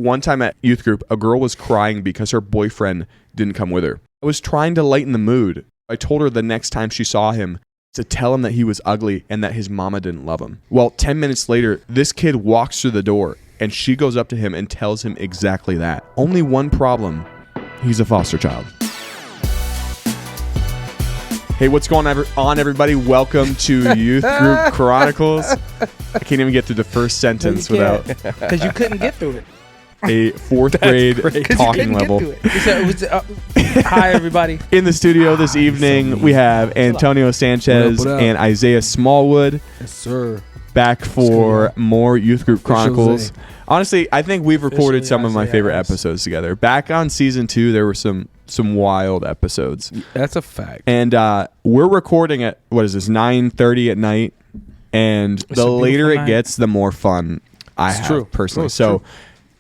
One time at youth group, a girl was crying because her boyfriend didn't come with her. I was trying to lighten the mood. I told her the next time she saw him to tell him that he was ugly and that his mama didn't love him. Well, 10 minutes later, this kid walks through the door and she goes up to him and tells him exactly that. Only one problem. He's a foster child. Hey, what's going on, everybody? Welcome to Youth Group Chronicles. I can't even get through the first sentence without... Because you couldn't get through it. A fourth grade talking level. Hi, everybody. In the studio this evening, we have Antonio Sanchez what up? and Isaiah Smallwood. Yes, sir. Back for more Youth Group Chronicles. Honestly, I think we've recorded some of my favorite episodes together. Back on season 2, there were some wild episodes. That's a fact. And we're recording at, 9:30 at night. And the later it gets, the more fun I have personally. So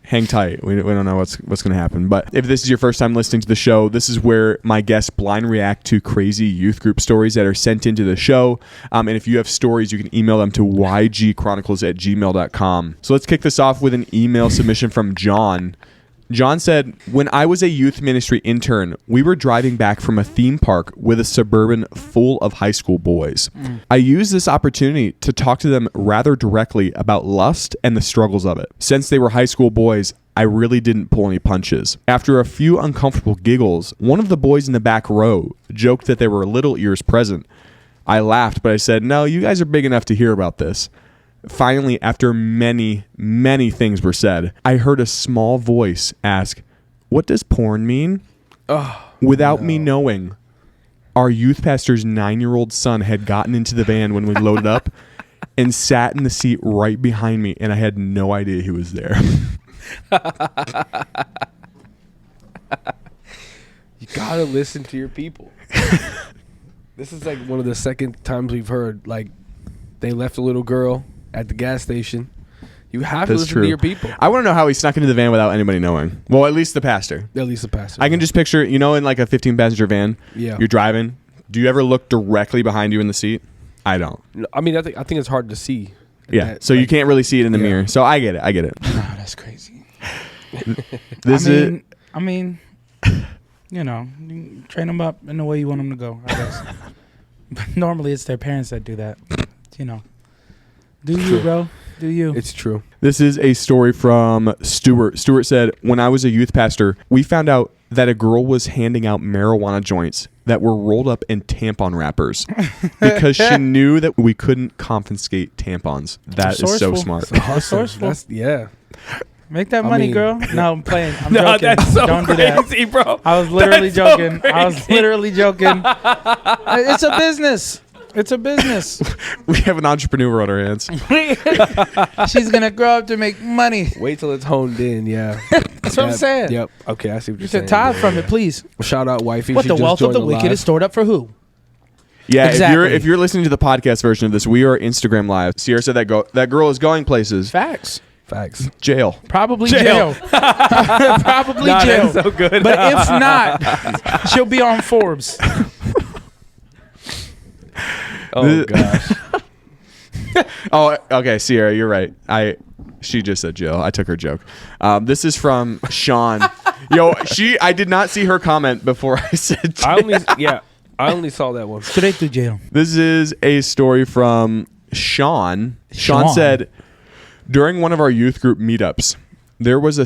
hang tight. We don't know what's going to happen. But if this is your first time listening to the show, this is where my guests blind react to crazy youth group stories that are sent into the show. And if you have stories, you can email them to ygchronicles@gmail.com. So let's kick this off with an email submission from John. John said, when I was a youth ministry intern, we were driving back from a theme park with a Suburban full of high school boys. I used this opportunity to talk to them rather directly about lust and the struggles of it. Since they were high school boys, I really didn't pull any punches. After a few uncomfortable giggles, one of the boys in the back row joked that there were little ears present. I laughed, but I said, no, you guys are big enough to hear about this. Finally, after many, many things were said, I heard a small voice ask, what does porn mean? Without me knowing, our youth pastor's 9-year-old son had gotten into the van when we loaded up and sat in the seat right behind me, and I had no idea he was there. You gotta listen to your people. This is like one of the second times we've heard, like, they left a little girl at the gas station. You have to listen to your people. I want to know how he snuck into the van without anybody knowing. Well, at least the pastor. I can just picture, in like a 15-passenger van, you're driving. Do you ever look directly behind you in the seat? I don't. No, I mean, I think it's hard to see. Yeah, so you can't really see it in the mirror. So I get it. Oh, that's crazy. I mean, you know, you train them up in the way you want them to go, I guess. But normally it's their parents that do that. You know. Do you, bro? Do you? It's true. This is a story from Stuart. Stuart said, when I was a youth pastor, we found out that a girl was handing out marijuana joints that were rolled up in tampon wrappers because she knew that we couldn't confiscate tampons. That is so smart. Resourceful. Yeah. Make that money, girl. No, I'm playing. I'm joking. That's so Don't crazy, do that. bro. I was literally That's joking. So I was literally joking. It's a business. It's a business. We have an entrepreneur on our hands. She's going to grow up to make money. Wait till it's honed in, yeah. That's what I'm saying. Yep. Okay, I see what you're You saying. should tithe from it, please. Shout out, wifey. What She the just wealth of joined the wicked live. is stored up for who? Yeah, Exactly. if you're listening to the podcast version of this, we are Instagram Live. Sierra said that girl is going places. Facts. Jail. Probably jail. Probably jail. That's so good. But if not, she'll be on Forbes. Oh, gosh. Oh, okay, Sierra, you're right. She just said jail. I took her joke. This is from Sean. I did not see her comment before I said jail. I only saw that one. Straight to jail. This is a story from Sean. Sean said, during one of our youth group meetups, there was a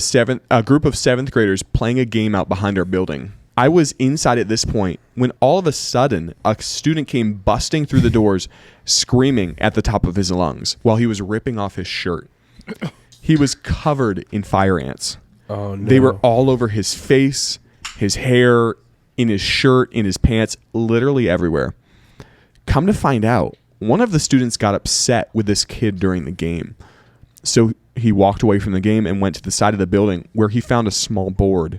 group of 7th graders playing a game out behind our building. I was inside at this point when all of a sudden a student came busting through the doors screaming at the top of his lungs while he was ripping off his shirt. He was covered in fire ants. Oh, no. They were all over his face, his hair, in his shirt, in his pants, literally everywhere. Come to find out, one of the students got upset with this kid during the game. So he walked away from the game and went to the side of the building where he found a small board.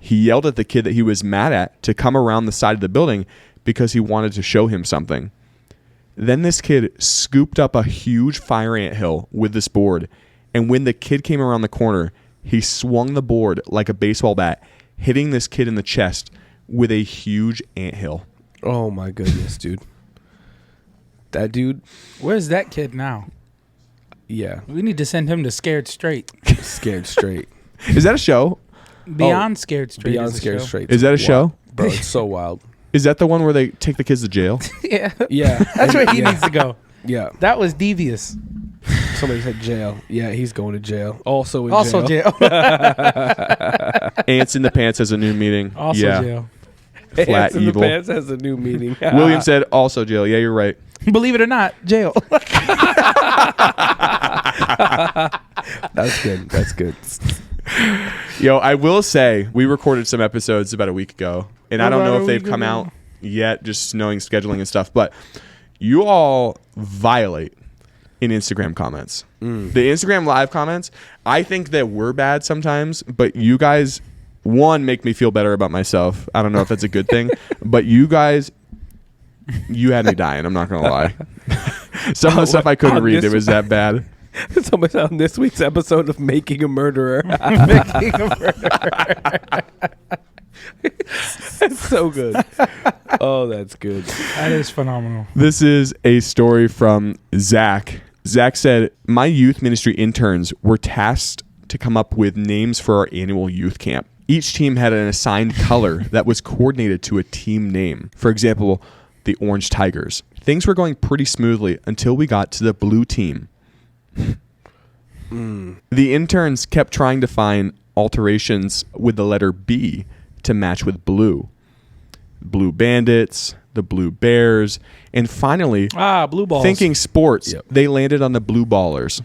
He yelled at the kid that he was mad at to come around the side of the building because he wanted to show him something. Then this kid scooped up a huge fire ant hill with this board, and when the kid came around the corner, he swung the board like a baseball bat, hitting this kid in the chest with a huge ant hill. Oh, my goodness, dude. That dude. Where's that kid now? Yeah. We need to send him to Scared Straight. Scared Straight. Is that a show? Beyond Scared Straight. Beyond is a Scared show. Straight. Is that a show? Bro, it's so wild. Is that the one where they take the kids to jail? Yeah. Yeah. That's where he needs to go. Yeah. That was devious. Somebody said jail. Yeah, he's going to jail. Also in Also jail. jail. Ants in the Pants has a new meeting. Also yeah. jail. Flat Ants in evil. the Pants has a new meaning. William said also jail. Yeah, you're right. Believe it or not, jail. That's good. That's good. Yo, I will say we recorded some episodes about a week ago, and I don't know if they've come out yet, just knowing scheduling and stuff, but you all violate in Instagram comments. The Instagram live comments, I think that we're bad sometimes, but you guys, one, make me feel better about myself. I don't know if that's a good thing, but you guys, you had me dying. I'm not going to lie. Some of the stuff I couldn't read, it was that bad. So much on this week's episode of Making a Murderer. Making a murderer. That's so good. Oh, that's good. That is phenomenal. This is a story from Zach. Zach said, my youth ministry interns were tasked to come up with names for our annual youth camp. Each team had an assigned color that was coordinated to a team name. For example, the Orange Tigers. Things were going pretty smoothly until we got to the blue team. The interns kept trying to find alterations with the letter B to match with blue. Blue Bandits, the Blue Bears, and finally, blue balls. thinking sports, they landed on the Blue Ballers.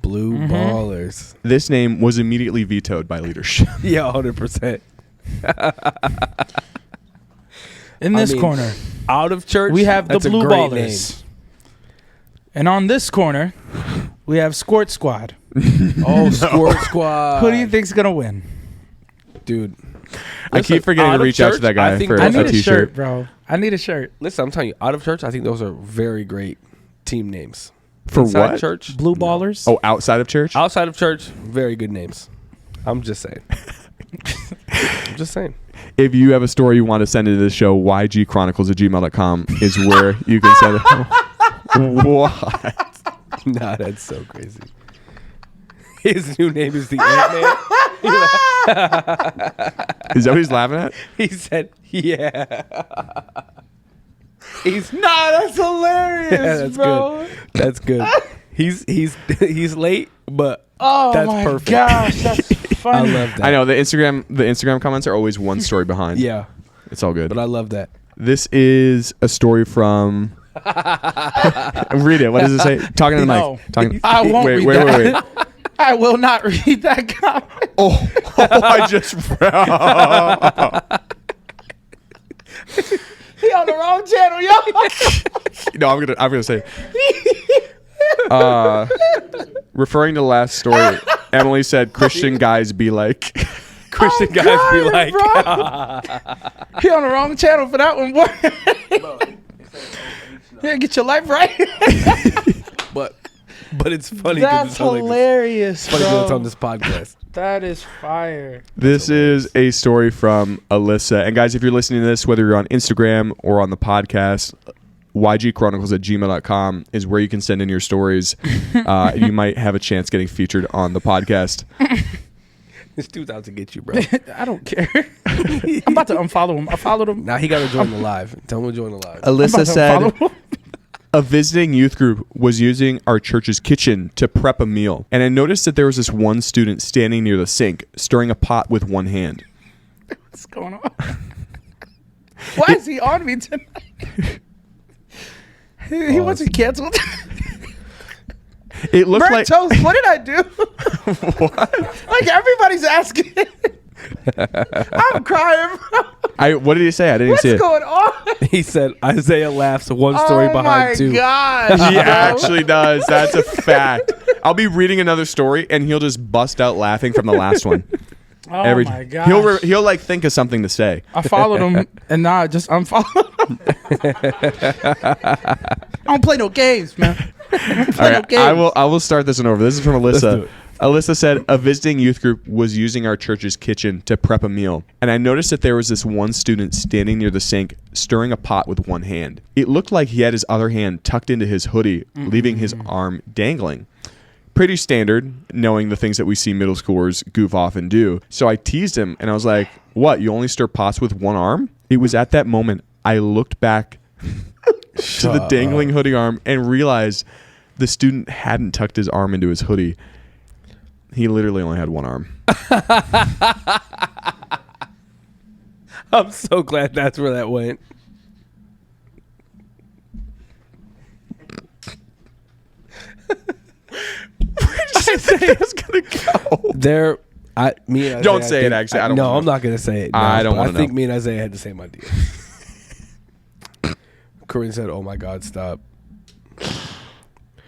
Blue Ballers. This name was immediately vetoed by leadership. Yeah, 100%. In this corner, Out of church, we have the that's a Blue great Ballers. name. And on this corner, we have Squirt Squad. Oh, Squirt Squad. Who do you think's going to win? Dude. I keep forgetting to reach out to that guy for I a need a t-shirt. shirt, bro. I need a shirt. Listen, I'm telling you, Out of Church, I think those are very great team names. For Inside what? church? Blue Ballers. Oh, outside of church? Outside of church, very good names. I'm just saying. I'm just saying. If you have a story you want to send into the show, ygchronicles@gmail.com is where you can send it. What? Nah, that's so crazy. His new name is the Ant-Man. Is that what he's laughing at? He said, yeah. He's That's hilarious, yeah, that's bro. good. That's good. He's late, but Oh that's my perfect. gosh, that's I funny. love that. I know the Instagram comments are always one story behind. Yeah, It's all good. but I love that. This is a story from read it. What does it say? Talking to the No. mic. Talking. I won't read wait, that. I will not read that comment. Oh, I just He on the wrong channel, yo. No, I'm gonna say referring to the last story, Emily said Christian guys be like Christian guys be like, He on the wrong channel for that one, boy. Yeah, get your life right. but it's funny. That's it's hilarious. hilarious, Funny 'cause it's bro. on this podcast. That is fire. This is a story from Alyssa. And guys, if you're listening to this, whether you're on Instagram or on the podcast, ygchronicles@gmail.com is where you can send in your stories. You might have a chance getting featured on the podcast. This dude's out to get you, bro. I don't care. I'm about to unfollow him. I followed him. Now he got to join the live. Tell him to join the live. Alyssa said unfollow him. a visiting youth group was using our church's kitchen to prep a meal. And I noticed that there was this one student standing near the sink, stirring a pot with one hand. What's going on? Why is he on me tonight? He wasn't canceled. It looked Burnt like toast. What did I do? what? Like everybody's asking. I'm crying. Bro. What did he say? I didn't What's see it. going on? He said Isaiah laughs one story behind two. Oh my gosh. He bro. actually does. That's a fact. I'll be reading another story and he'll just bust out laughing from the last one. Oh my gosh. He'll like think of something to say. I followed him and now I just unfollowed him. I don't play no games, man. All right, I will start this one over. This is from Let's do Alyssa. it. Alyssa said a visiting youth group was using our church's kitchen to prep a meal, and I noticed that there was this one student standing near the sink stirring a pot with one hand. It looked like he had his other hand tucked into his hoodie, leaving his arm dangling. pretty standard, knowing the things that we see middle schoolers goof off and do. So I teased him, and I was like, what, you only stir pots with one arm? It was at that moment I looked back to the dangling hoodie arm and realized the student hadn't tucked his arm into his hoodie. He literally only had one arm. I'm so glad that's where that went. I was gonna go. There, me and Isaiah, Don't say it, actually. I don't No, wanna I'm know. not gonna say it. No, I don't but wanna I think know. me and Isaiah had the same idea. Corinne said, "Oh my God, stop!"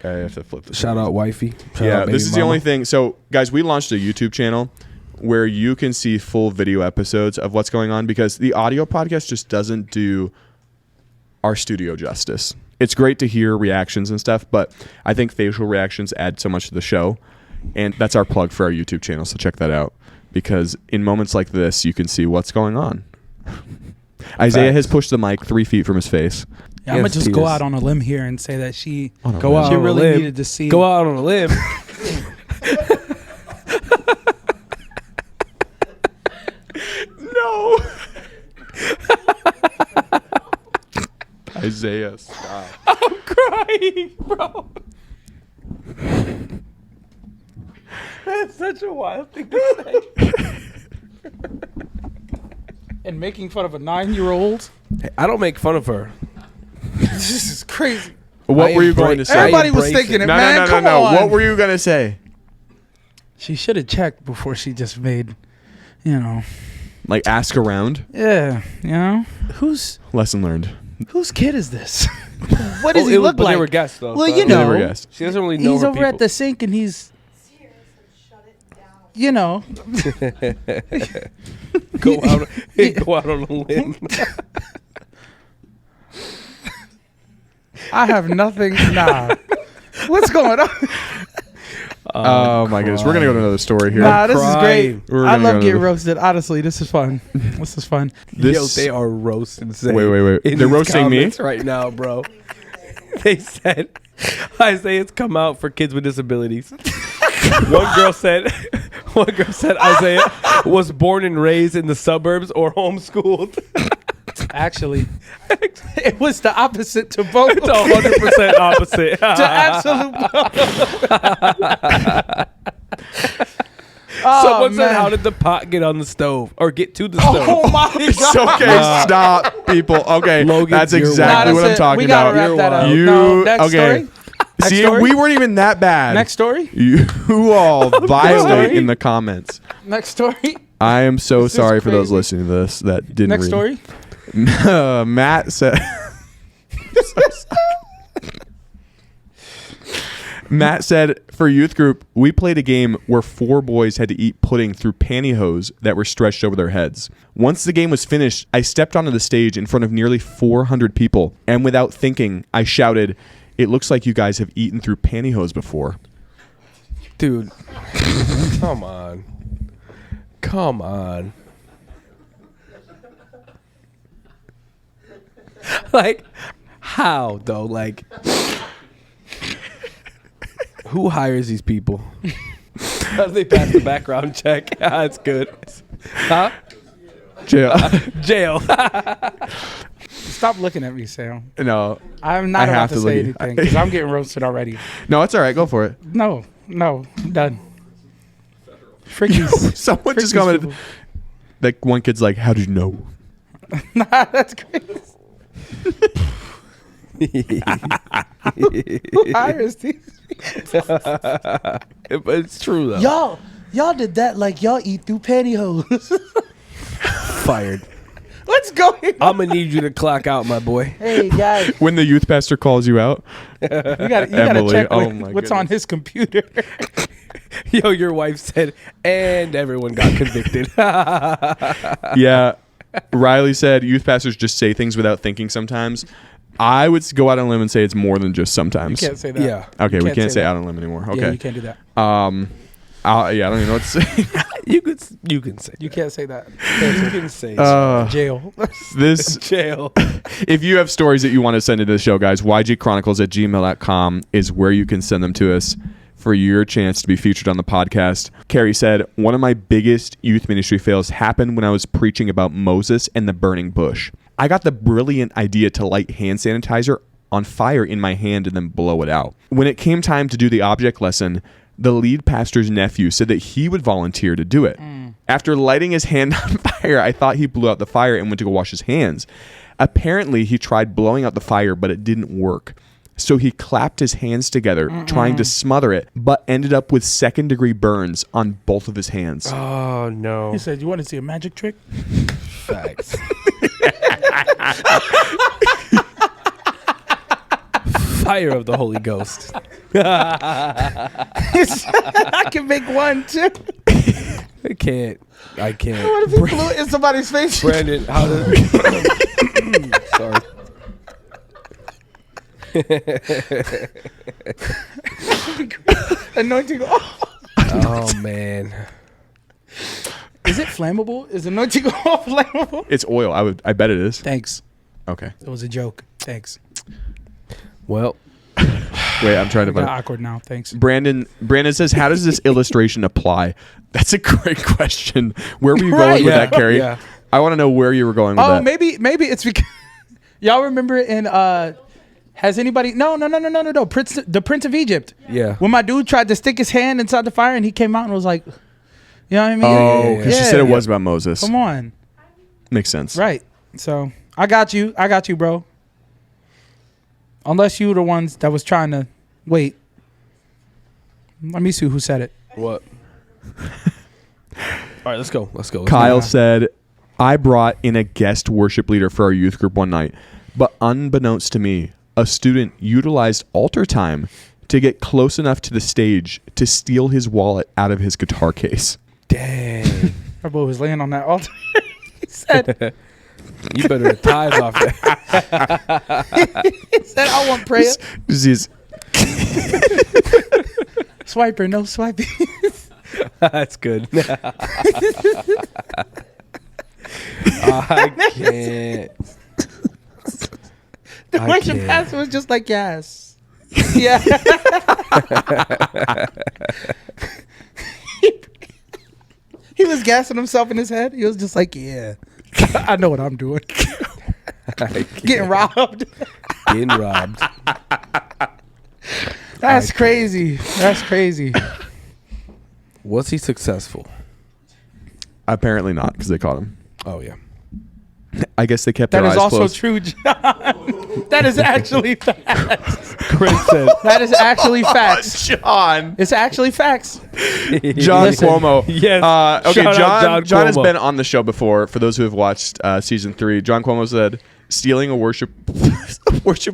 I have to flip this. Shout out wifey. Shout Yeah, out this baby is the mama. only thing. So, guys, we launched a YouTube channel where you can see full video episodes of what's going on because the audio podcast just doesn't do our studio justice. It's great to hear reactions and stuff, but I think facial reactions add so much to the show. And that's our plug for our YouTube channel, so check that out. Because in moments like this, you can see what's going on. Isaiah has pushed the mic 3 feet from his face. Yeah, I'm gonna Yes, just he go is. out on a limb here and say that she Go out she on a really limb. needed to see. Go out on a limb. No. Isaiah, stop. I'm crying, bro. That's such a wild thing to say. And making fun of a 9-year-old. Hey, I don't make fun of her. This is crazy. What were you going to say? Everybody was embrace thinking it, No, man. no, no, Come no. on. What were you going to say? She should have checked before she just made, Like ask around? whose Lesson learned. kid is this? What does he look but like? they were guests though. Well, so you They know, were guests. she doesn't really know he's her over people. at the sink and he's, go out on a limb. I have nothing. Nah. What's going on? Oh my goodness. We're going to go to another story here. Nah, this is great. We're I gonna love go getting to- roasted. Honestly, this is fun. This is fun. Yo, they are roasting. Zay Wait. in They're these roasting me? comments right now, bro. They said Isaiah's come out for kids with disabilities. One girl said Isaiah was born and raised in the suburbs or homeschooled. Actually, it was the opposite to both. It's 100% opposite. To absolute. Oh, Someone said, man. "How did the pot get on the stove or get to the stove?" Oh my It's god. okay. Stop, people. Okay. Logan, that's you're exactly Nah, what that's I'm it. talking We gotta about. wrap that up. You, No, next okay. story. Next See, story? we weren't even that bad. Next story. You all violate story? in the comments. Next story. I am so This is sorry for those crazy. listening to this that didn't Next read. story. Matt said. Matt said, for youth group, we played a game where 4 boys had to eat pudding through pantyhose that were stretched over their heads. Once the game was finished, I stepped onto the stage in front of nearly 400 people, and without thinking, I shouted, "It looks like you guys have eaten through pantyhose before." Dude, come on. Like, how though? Like, who hires these people? How do they pass the background check? That's good. Huh? Jail. Jail. Stop looking at me, Sam. No, I'm not I about have to to say look at you. anything because I'm getting roasted already. no, it's all right. Go for it. No, I'm done. Freakies. Someone just Freakies commented. people. Like one kid's like, "How did you know?" Nah, that's crazy. Who hires these? But it's true though. Y'all did that like y'all eat through pantyhose. Fired. What's going on? I'm gonna need you to clock out, my boy. Hey guys, When the youth pastor calls you out, you gotta Emily, check oh my what's on goodness. his computer. Yo, your wife said, and everyone got convicted. yeah. Riley said youth pastors just say things without thinking sometimes. I would go out on a limb and say it's more than just sometimes. You can't say that. Yeah. Okay, You we can't say that. out on a limb anymore. Yeah, Okay. you can't do that. Yeah, I don't even know what to say. You can say. You can't say that. You can say. Jail. This Jail. if you have stories that you want to send into the show, guys, ygchronicles@gmail.com is where you can send them to us. for your chance to be featured on the podcast. Carrie said, one of my biggest youth ministry fails happened when I was preaching about Moses and the burning bush. I got the brilliant idea to light hand sanitizer on fire in my hand and then blow it out. When it came time to do the object lesson, the lead pastor's nephew said that he would volunteer to do it. After lighting his hand on fire, I thought he blew out the fire and went to go wash his hands. Apparently, he tried blowing out the fire, but it didn't work. So he clapped his hands together, trying to smother it, but ended up with second-degree burns on both of his hands. Oh, no. He said, you want to see a magic trick? Facts. Fire of the Holy Ghost. I can make one, too. I can't. What if he blew it in somebody's face? Brandon, how does... Sorry. Anointing. Oh, man. Is it flammable? Is anointing oil flammable? It's oil. I bet it is. Thanks. Okay. It was a joke. Thanks. Well, wait, I'm trying to Got find awkward now. Thanks. Brandon says, how does this illustration apply? That's a great question. Where were you Right. going with that, Carrie? Yeah. I want to know where you were going with Oh, that. maybe it's because y'all remember in has anybody no the Prince of Egypt. yeah. When my dude tried to stick his hand inside the fire and he came out and was like, you know what I mean? Oh, because she said it was about Moses. Come on. Makes sense. Right. So I got you, bro. Unless you were the ones that was trying to wait. Let me see who said it. What? All right, let's go. Kyle said, I brought in a guest worship leader for our youth group one night, but unbeknownst to me, a student utilized altar time to get close enough to the stage to steal his wallet out of his guitar case. Dang. Our boy was laying on that altar. He said, You better tithe off that. he said, I want prayer. This Swiper, no swiping. That's good. I can't. The I worship can't. pastor was just like, yes. Yeah. He was gassing himself in his head. He was just like, yeah. I know what I'm doing. Getting robbed. Getting robbed. That's crazy. That's crazy. Was he successful? Apparently not, because they caught him. Oh, yeah. I guess they kept That their is eyes also closed. true, John. That is actually facts. Chris said, That is actually facts. John. It's actually facts. John Listen. Cuomo. Yes. Okay, Shout out John has Cuomo. been on the show before. For those who have watched season 3, John Cuomo said, stealing a worship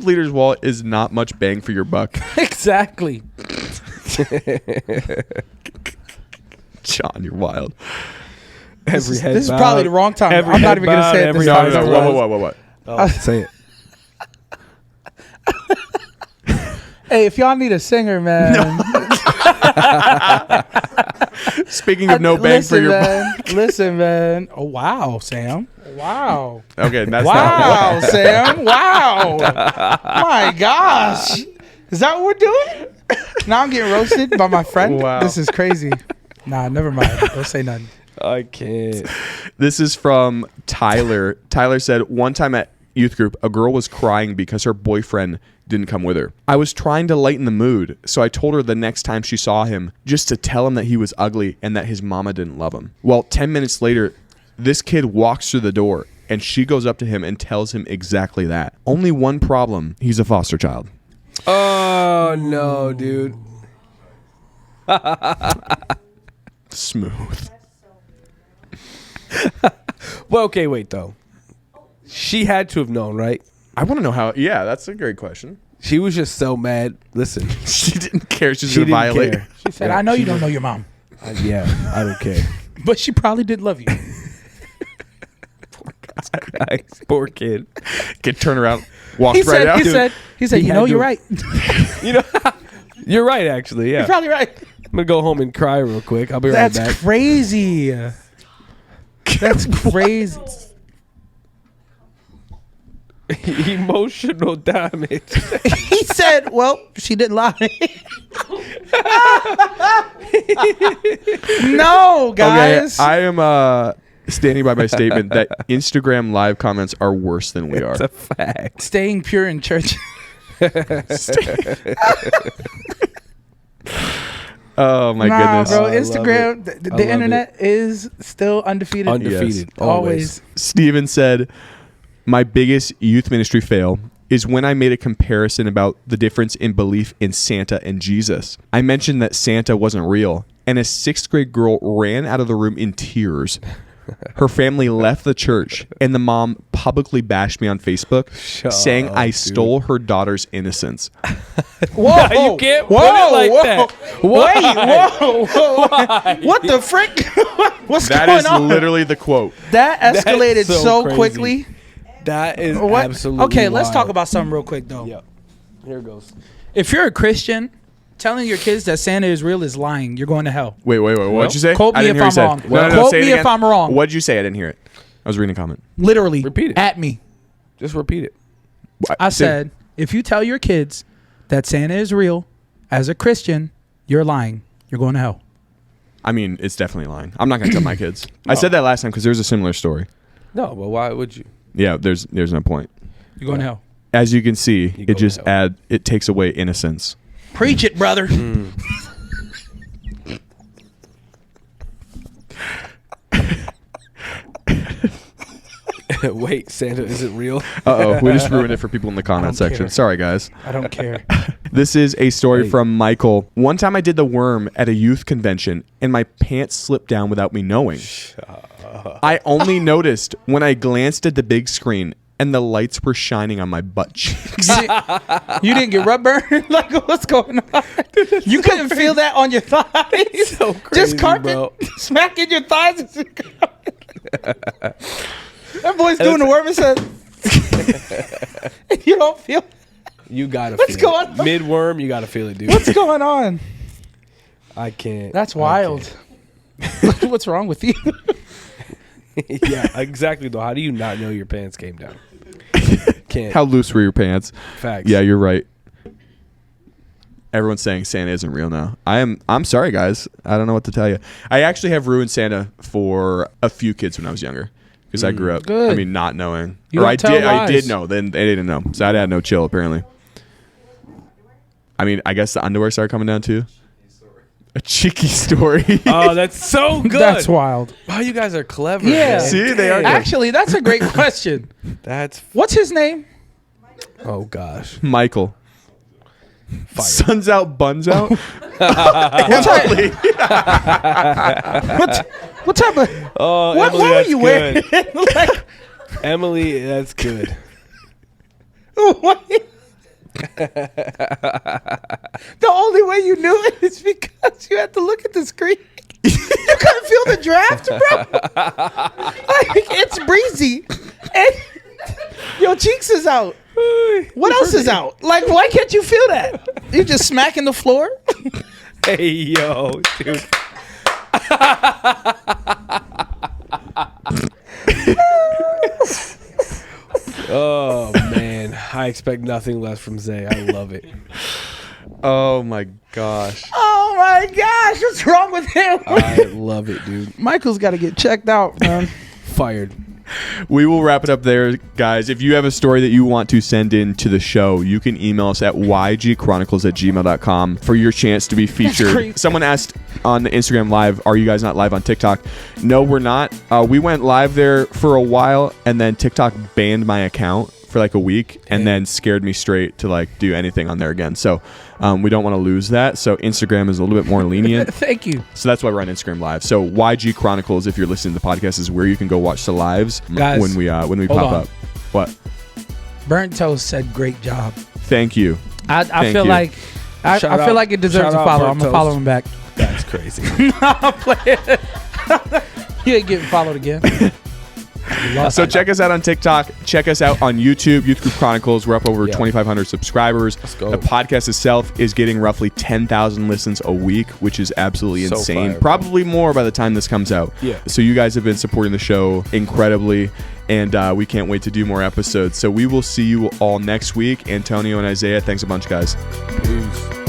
leader's wallet is not much bang for your buck. Exactly. John, you're wild. every head This is bowed, probably the wrong time. every I'm not head even going to bowed, say it every this No, time. no, no. What? Oh, say it. Hey, if y'all need a singer, man. Speaking of no bang for your buck. Listen, man. Oh, wow, Sam. Wow. Okay, that's Wow, not Sam. Wow. My gosh. Is that what we're doing? Now I'm getting roasted by my friend. Wow. This is crazy. Nah, never mind. Don't say nothing. I can't. This is from Tyler. Tyler said, one time at youth group, a girl was crying because her boyfriend didn't come with her. I was trying to lighten the mood, so I told her the next time she saw him just to tell him that he was ugly and that his mama didn't love him. Well, 10 minutes later, this kid walks through the door and she goes up to him and tells him exactly that. Only one problem. He's a foster child. Oh, no, dude. Smooth. Well, okay, wait, though. She had to have known, right? I want to know how. Yeah, that's a great question. She was just so mad. Listen, She didn't care. She's she going to didn't violate. care. She said, I know you don't know your mom, Yeah, I don't care. but she probably did love you. Poor kid. Kid turn around, walks He right said, out. he said, He you had know, to- you're right. You know, you're right, actually. Yeah. You're probably right. I'm going to go home and cry real quick. I'll be right That's back. crazy. That's crazy. Emotional damage. He said, well, she didn't lie. No, guys. Okay, I am standing by my statement that Instagram live comments are worse than we are. It's a fact. Staying pure in church. Oh my nah, goodness, bro. I Instagram, the internet is still undefeated. Undefeated. Yes. Always. Steven said, my biggest youth ministry fail is when I made a comparison about the difference in belief in Santa and Jesus. I mentioned that Santa wasn't real, and a 6th grade girl ran out of the room in tears. Her family left the church, and the mom publicly bashed me on Facebook, saying I stole her daughter's innocence. Whoa, You can't put it like that. Wait, whoa. What the frick? What's That going is on? literally the quote. That escalated That's so crazy. quickly. That is What? absolutely Okay, let's wild. talk about something real quick, though. Yep. Here it goes. If you're a Christian, telling your kids that Santa is real is lying. You're going to hell. Wait. What'd you say? Quote I me didn't if hear what I'm you wrong. said. No, Quote say it me if again. I'm wrong. What'd you say? I didn't hear it. I was reading a comment. Literally. Repeat it. At me. Just repeat it. I said, if you tell your kids that Santa is real as a Christian, you're lying. You're going to hell. I mean, it's definitely lying. I'm not gonna tell my kids. I said that last time because there's a similar story. No, but why would you? Yeah, there's no point. You're going to hell. As you can see, go it just to it takes away innocence. Preach it, brother. Wait, Santa isn't real? We just ruined it for people in the comment don't section. care. Sorry, guys. I don't care. This is a story Hey. from Michael. One time I did the worm at a youth convention and my pants slipped down without me knowing. I only noticed when I glanced at the big screen and the lights were shining on my butt cheeks. You didn't get rub burn? Like, what's going on? You couldn't feel that on your thighs? So crazy, Just carpet bro. smacking your thighs. That boy's doing the worm and said, you don't feel. You gotta What's feel going it. on? Mid-worm, you gotta feel it, dude. What's going on? I can't. That's I wild. What's wrong with you? can't. Yeah, exactly, though. How do you not know your pants came down? Can't. How loose were your pants? Facts. Yeah, you're right. Everyone's saying Santa isn't real now. I'm sorry, guys. I don't know what to tell you. I actually have ruined Santa for a few kids when I was younger because I grew up. Good. I mean, not knowing. You Or don't I tell did. I lies. did know. Then they didn't know. So I had no chill apparently. I mean, I guess the underwear started coming down too. A cheeky story. Oh, that's so good. That's wild. Oh, you guys are clever. Yeah. man. See, they are Damn. good. Actually, that's a great question. That's. What's his name? Oh gosh. Michael. Fire. Sun's out, buns out. What type of? Oh, What Emily, were that's you good. wearing? Like, Emily, that's good. what? The only way you knew it is because you had to look at the screen. You couldn't feel the draft, bro. Like, it's breezy, and your cheeks is out. What else is out? Like, why can't you feel that? You just smacking the floor. Hey, yo, dude. Oh man, I expect nothing less from Zay. I love it. Oh my gosh. Oh my gosh, what's wrong with him? I love it, dude. Michael's got to get checked out, man. Fired. We will wrap it up there, guys. If you have a story that you want to send in to the show, you can email us at ygchronicles@gmail.com for your chance to be featured. great. Someone asked on the Instagram Live, are you guys not live on TikTok? No, we're not. We went live there for a while, and then TikTok banned my account for like a week and then scared me straight to like do anything on there again. So we don't want to lose that. So Instagram is a little bit more lenient. Thank you. So that's why we're on Instagram Live. So YG Chronicles, if you're listening to the podcast, is where you can go watch the lives Guys, when we hold pop on. up. What? Burnt Toast said great job. Thank you. I Thank feel you. like I Shout feel out- like it deserves shout a out follow. Burnt I'm gonna Toast. follow him back. That's crazy. I'm playing. You ain't getting followed again. So check us out on TikTok. Check us out on YouTube, Youth Group Chronicles. We're up over 2,500 subscribers. Let's go. The podcast itself is getting roughly 10,000 listens a week, which is absolutely So insane. fire, Probably more by the time this comes out. Yeah. So you guys have been supporting the show incredibly, and we can't wait to do more episodes. So we will see you all next week. Antonio and Isaiah, thanks a bunch, guys. Peace.